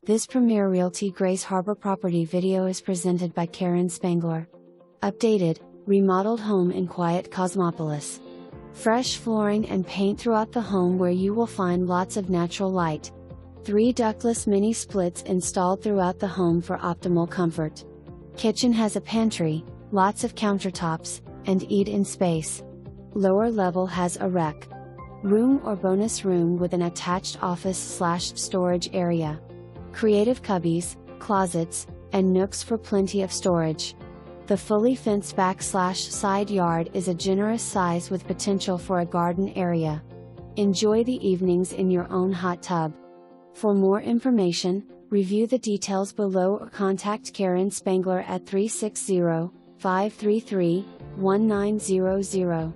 This Premier Realty Grays Harbor property video is presented by Keren Spangler. Updated, remodeled home in quiet Cosmopolis. Fresh flooring and paint throughout the home where you will find lots of natural light. 3 ductless mini splits installed throughout the home for optimal comfort. Kitchen has a pantry, lots of countertops, and eat-in space. Lower level has a rec room or bonus room with an attached office/storage area. Creative cubbies, closets, and nooks for plenty of storage. The fully fenced back/side yard is a generous size with potential for a garden area. Enjoy the evenings in your own hot tub. For more information, review the details below or contact Keren Spangler at 360-533-1900.